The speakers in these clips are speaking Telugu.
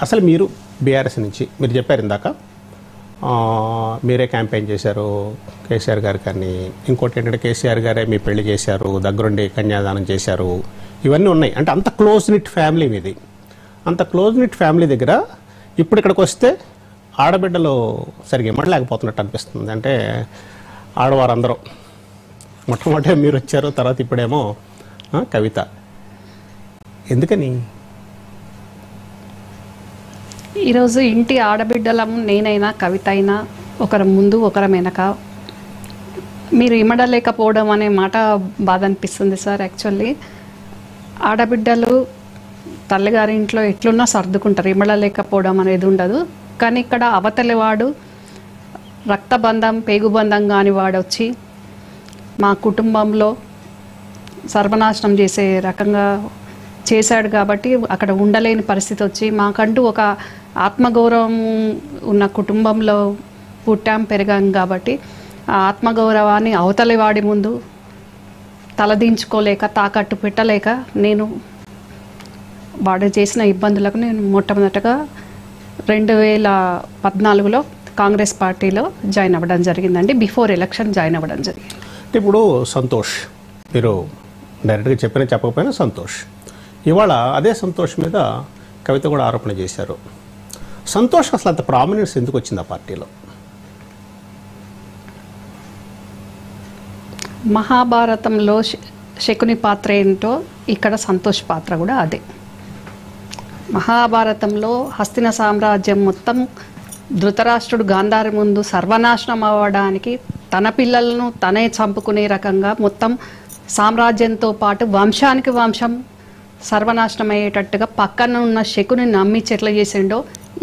అసలు మీరు బీఆర్ఎస్ నుంచి మీరు చెప్పారు ఇందాక మీరే క్యాంపెయిన్ చేశారు కేసీఆర్ గారు, కానీ ఇంకోటి ఏంటంటే కేసీఆర్ గారే మీ పెళ్లి చేశారు, దగ్గరుండి కన్యాదానం చేశారు, ఇవన్నీ ఉన్నాయి. అంటే అంత క్లోజ్ నిట్ ఫ్యామిలీ మీది. అంత క్లోజ్ నిట్ ఫ్యామిలీ దగ్గర ఇప్పుడు ఇక్కడికి వస్తే ఆడబిడ్డలు సరిగ్గా ఇమ్మడలేకపోతున్నట్టు అనిపిస్తుంది. అంటే ఆడవారందరూ మొట్టమొదటి మీరు వచ్చారు, తర్వాత ఇప్పుడేమో కవిత. ఎందుకని? ఈరోజు ఇంటి ఆడబిడ్డలం నేనైనా కవిత అయినా ఒకరి ముందు ఒకరి వెనక మీరు ఇమడలేకపోవడం అనే మాట బాధ అనిపిస్తుంది సార్. యాక్చువల్లీ ఆడబిడ్డలు తల్లిగారి ఇంట్లో ఎట్లున్నా సర్దుకుంటారు, ఇమడలేకపోవడం అనేది ఉండదు. కానీ ఇక్కడ అవతలివాడు రక్తబంధం పేగుబంధం కాని వాడు వచ్చి మా కుటుంబంలో సర్వనాశనం చేసే రకంగా చేశాడు కాబట్టి అక్కడ ఉండలేని పరిస్థితి వచ్చి మాకంటూ ఒక ఆత్మగౌరవం ఉన్న కుటుంబంలో పుట్టాం పెరిగాం కాబట్టి ఆ ఆత్మగౌరవాన్ని అవతలి వాడి ముందు తలదించుకోలేక తాకట్టు పెట్టలేక నేను వాడు చేసిన ఇబ్బందులకు నేను మొట్టమొదటగా 2014లో కాంగ్రెస్ పార్టీలో జాయిన్ అవ్వడం జరిగిందండి. బిఫోర్ ఎలక్షన్ జాయిన్ అవ్వడం జరిగింది. ఇప్పుడు సంతోష్, మీరు డైరెక్ట్గా చెప్పకపోయినా సంతోష్, ఇవాళ అదే సంతోష్ మీద కవిత కూడా ఆరోపణ చేశారు. సంతోష్ అసలు అంత ప్రామినెన్స్ ఎందుకు వచ్చింది ఆ పార్టీలో? మహాభారతంలో శకుని పాత్ర ఏంటో ఇక్కడ సంతోష్ పాత్ర కూడా అదే. మహాభారతంలో హస్తిన సామ్రాజ్యం మొత్తం ధృతరాష్ట్రుడు గాంధారి ముందు సర్వనాశనం అవ్వడానికి తన పిల్లలను తనే చంపుకునే రకంగా మొత్తం సామ్రాజ్యంతో పాటు వంశానికి వంశం సర్వనాశనం అయ్యేటట్టుగా పక్కన ఉన్న శకుని నమ్మి చెట్ల చేసిండో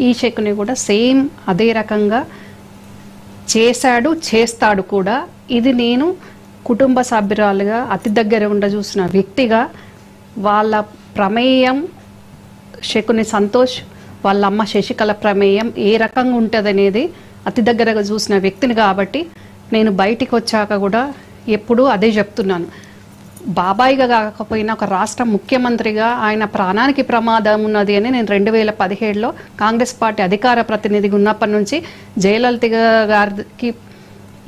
ఈ శకుని కూడా సేమ్ అదే రకంగా చేశాడు, చేస్తాడు కూడా. ఇది నేను కుటుంబ సభ్యురాలుగా అతి దగ్గర ఉండ చూసిన వ్యక్తిగా వాళ్ళ ప్రమేయం శకుని సంతోష్ వాళ్ళ అమ్మ శశికళ ప్రమేయం ఏ రకంగా ఉంటుంది అనేది అతి దగ్గరగా చూసిన వ్యక్తిని కాబట్టి నేను బయటికి వచ్చాక కూడా ఎప్పుడూ అదే చెప్తున్నాను. బాబాయిగా కాకపోయినా ఒక రాష్ట్ర ముఖ్యమంత్రిగా ఆయన ప్రాణానికి ప్రమాదం ఉన్నది అని నేను 2017లో కాంగ్రెస్ పార్టీ అధికార ప్రతినిధిగా ఉన్నప్పటి నుంచి జయలలిత గారికి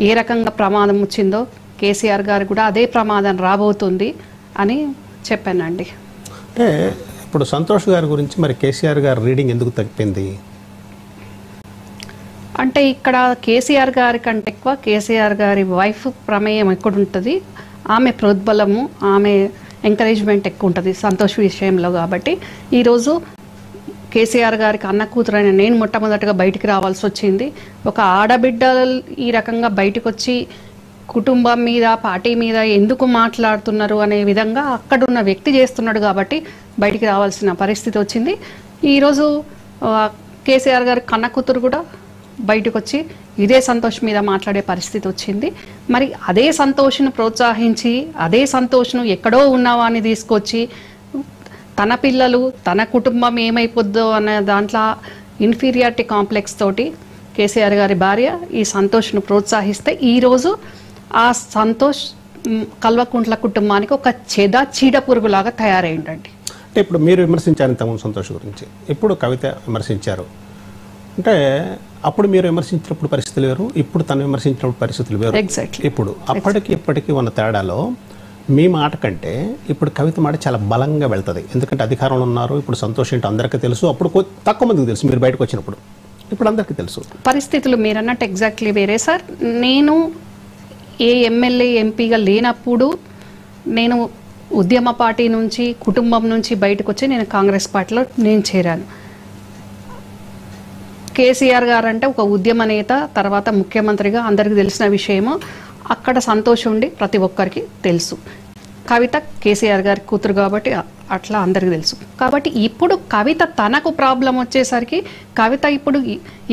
ఏ రకంగా ప్రమాదం వచ్చిందో కేసీఆర్ గారు కూడా అదే ప్రమాదం రాబోతుంది అని చెప్పానండి. అంటే ఇప్పుడు సంతోష్ గారి గురించి మరి కేసీఆర్ గారి రీడింగ్ ఎందుకు తగ్గింది? అంటే ఇక్కడ కేసీఆర్ గారి కంటే ఎక్కువ కేసీఆర్ గారి వైఫ్ ప్రమేయం ఎక్కడుంటుంది, ఆమె ప్రోద్బలము ఆమె ఎంకరేజ్మెంట్ ఎక్కువ ఉంటుంది సంతోష్ విషయంలో. కాబట్టి ఈరోజు కేసీఆర్ గారికి అన్న కూతురైన నేను మొట్టమొదటిగా బయటికి రావాల్సి వచ్చింది. ఒక ఆడబిడ్డ ఈ రకంగా బయటకు వచ్చి కుటుంబం మీద పార్టీ మీద ఎందుకు మాట్లాడుతున్నారు అనే విధంగా అక్కడున్న వ్యక్తి చేస్తున్నాడు కాబట్టి బయటికి రావాల్సిన పరిస్థితి వచ్చింది. ఈరోజు కేసీఆర్ గారి కన్న కూతురు కూడా బయటకు వచ్చి ఇదే సంతోష్ మీద మాట్లాడే పరిస్థితి వచ్చింది. మరి అదే సంతోష్ను ప్రోత్సహించి అదే సంతోష్ను ఎక్కడో ఉన్నవాన్ని తీసుకొచ్చి తన పిల్లలు తన కుటుంబం ఏమైపోద్దో అనే దాంట్లో ఇన్ఫీరియారిటీ కాంప్లెక్స్ తోటి కేసీఆర్ గారి భార్య ఈ సంతోష్ను ప్రోత్సహిస్తే ఈరోజు ఆ సంతోష్ కల్వకుంట్ల కుటుంబానికి ఒక చీడ పురుగులాగా తయారైందండి. అంటే ఇప్పుడు మీరు విమర్శించారు ఇంతకుముందు సంతోష్ గురించి, ఇప్పుడు కవిత విమర్శించారు. అంటే అప్పుడు మీరు విమర్శించినప్పుడు పరిస్థితులు వేరు, ఇప్పుడు తను విమర్శించినప్పుడు పరిస్థితులు వేరు. ఎగ్జాక్ట్లీ. ఇప్పుడు అప్పటికి ఇప్పటికీ ఉన్న తేడాలో మీ మాట కంటే ఇప్పుడు కవిత మాట చాలా బలంగా వెళ్తుంది. ఎందుకంటే అధికారంలో ఉన్నారు, ఇప్పుడు సంతోష్ ఏంటో అందరికీ తెలుసు. అప్పుడు తక్కువ మందికి తెలుసు మీరు బయటకు వచ్చినప్పుడు, ఇప్పుడు అందరికీ తెలుసు. పరిస్థితులు మీరు అన్నట్టు ఎగ్జాక్ట్లీ వేరే సార్. నేను ఏ ఎమ్మెల్యే ఎంపీగా లేనప్పుడు నేను ఉద్యమ పార్టీ నుంచి కుటుంబం నుంచి బయటకు వచ్చి నేను కాంగ్రెస్ పార్టీలో నేను చేరాను. కేసీఆర్ గారు అంటే ఒక ఉద్యమ నేత, తర్వాత ముఖ్యమంత్రిగా అందరికీ తెలిసిన విషయము. అక్కడ సంతోషం ఉండి ప్రతి ఒక్కరికి తెలుసు. కవిత కేసీఆర్ గారి కూతురు కాబట్టి అట్లా అందరికీ తెలుసు. కాబట్టి ఇప్పుడు కవిత తనకు ప్రాబ్లం వచ్చేసరికి కవిత ఇప్పుడు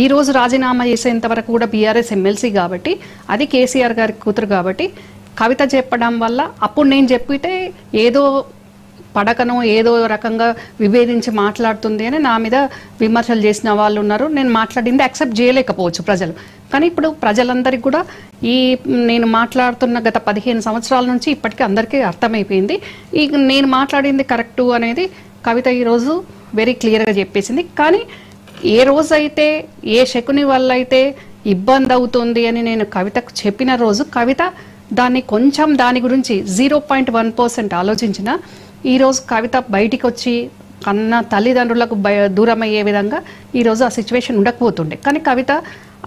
ఈరోజు రాజీనామా చేసేంత వరకు కూడా బీఆర్ఎస్ ఎమ్మెల్సీ కాబట్టి అది కేసీఆర్ గారి కూతురు కాబట్టి కవిత చెప్పడం వల్ల అప్పుడు నేను చెప్పితే ఏదో పడకను ఏదో రకంగా విభేదించి మాట్లాడుతుంది అని నా మీద విమర్శలు చేసిన వాళ్ళు ఉన్నారు. నేను మాట్లాడింది యాక్సెప్ట్ చేయలేకపోవచ్చు ప్రజలు. కానీ ఇప్పుడు ప్రజలందరికీ కూడా నేను మాట్లాడుతున్న గత 15 సంవత్సరాల నుంచి ఇప్పటికీ అందరికీ అర్థమైపోయింది. నేను మాట్లాడింది కరెక్టు అనేది కవిత ఈరోజు వెరీ క్లియర్గా చెప్పేసింది. కానీ ఏ రోజైతే ఏ శకుని వల్ల అయితే ఇబ్బంది అవుతుంది అని నేను కవితకు చెప్పిన రోజు కవిత దాని గురించి 0.1% ఆలోచించిన ఈరోజు కవిత బయటికి వచ్చి కన్న తల్లిదండ్రులకు దూరం అయ్యే విధంగా ఈరోజు ఆ సిచ్యువేషన్ ఉండకపోతుండే. కానీ కవిత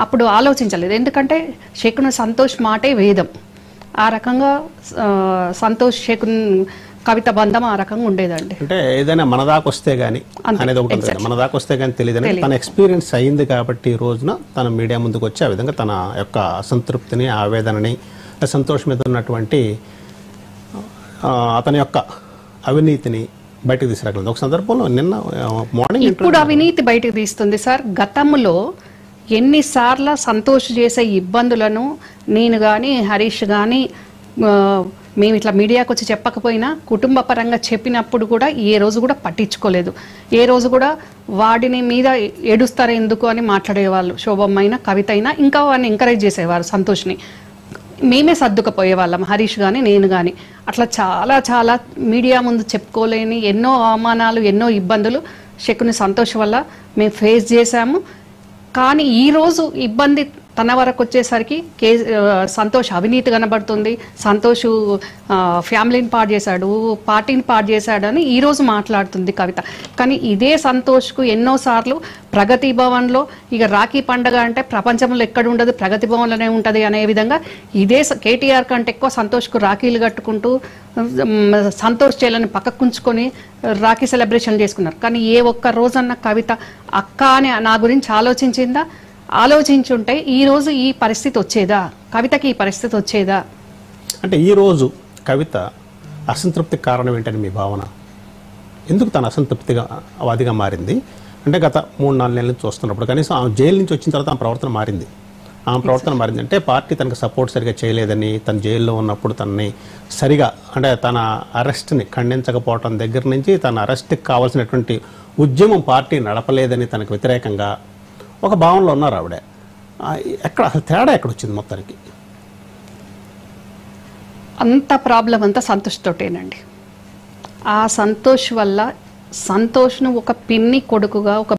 అప్పుడు ఆలోచించలేదు, ఎందుకంటే శకుని సంతోష్ మాటే వేదం. ఆ రకంగా సంతోష్ శకున్ కవిత బంధం ఆ రకంగా ఉండేదండి. అంటే ఏదైనా మన దాకా వస్తే గానీ అనేది ఒకటి ఉంటుంది, మన దాకా వస్తే గానీ తెలియదు. తన ఎక్స్పీరియన్స్ అయింది కాబట్టి ఈ రోజున తన మీడియా ముందుకు వచ్చి ఆ విధంగా తన యొక్క అసంతృప్తిని, ఆవేదనని, సంతోష్ మీద ఉన్నటువంటి అతని యొక్క అవినీతిని బయటకు తీసుకురాగలదు. ఒక సందర్భంలో నిన్న మార్నింగ్ ఇప్పుడు అవినీతి బయటకు తీస్తుంది సార్. గతంలో ఎన్నిసార్లు సంతోష్ చేసే ఇబ్బందులను నేను కానీ హరీష్ కానీ మేము ఇట్లా మీడియాకు వచ్చి చెప్పకపోయినా కుటుంబ పరంగా చెప్పినప్పుడు కూడా ఏ రోజు కూడా పట్టించుకోలేదు. ఏ రోజు కూడా వాడిని మీద ఏడుస్తారు ఎందుకు అని మాట్లాడేవాళ్ళు. శోభమ్మైనా కవిత అయినా ఇంకా వాడిని ఎంకరేజ్ చేసేవారు సంతోష్ని. మేమే సర్దుకుపోయేవాళ్ళం, హరీష్ కానీ నేను కానీ. అట్లా చాలా చాలా మీడియా ముందు చెప్పుకోలేని ఎన్నో అవమానాలు, ఎన్నో ఇబ్బందులు శకుని సంతోష్ వల్ల మేము ఫేస్ చేశాము. కానీ ఈరోజు ఇబ్బంది తన వరకు వచ్చేసరికి సంతోష్ అవినీతి కనబడుతుంది, సంతోష్ ఫ్యామిలీని పాడు చేశాడు, పార్టీని పాడు చేశాడు అని ఈరోజు మాట్లాడుతుంది కవిత. కానీ ఇదే సంతోష్కు ఎన్నోసార్లు ప్రగతి భవన్లో ఇక రాఖీ పండగ అంటే ప్రపంచంలో ఎక్కడ ఉండదు, ప్రగతి భవన్లోనే ఉంటుంది అనే విధంగా ఇదే కేటీఆర్ కంటే ఎక్కువ సంతోష్కు రాఖీలు కట్టుకుంటూ సంతోష్ చేయాలని పక్కకుంచుకొని రాఖీ సెలబ్రేషన్ చేసుకున్నారు. కానీ ఏ ఒక్క రోజన్న కవిత అక్క అని నా గురించి ఆలోచించిందా? ఆలోచించుంటే ఈరోజు ఈ పరిస్థితి వచ్చేదా, కవితకి ఈ పరిస్థితి వచ్చేదా? అంటే ఈరోజు కవిత అసంతృప్తికి కారణం ఏంటని మీ భావన? ఎందుకు తన అసంతృప్తిగా వాదిగా మారింది? అంటే గత 3-4 నెలల నుంచి చూస్తున్నప్పుడు కనీసం ఆమె జైలు నుంచి వచ్చిన తర్వాత ఆమె ప్రవర్తన మారింది. అంటే పార్టీ తనకు సపోర్ట్ సరిగా చేయలేదని, తన జైల్లో ఉన్నప్పుడు తనని సరిగా అంటే తన అరెస్ట్ని ఖండించకపోవటం దగ్గర నుంచి తన అరెస్ట్కి కావాల్సినటువంటి ఉద్యమం పార్టీ నడపలేదని తనకు వ్యతిరేకంగా ఒక భావనలో ఉన్నారు ఆవిడ. ఎక్కడ అసలు తేడా ఎక్కడ వచ్చింది మొత్తానికి? అంత ప్రాబ్లం అంతా సంతోష్ తోటేనండి. ఆ సంతోష్ వల్ల సంతోష్ను ఒక పిన్ని కొడుకుగా, ఒక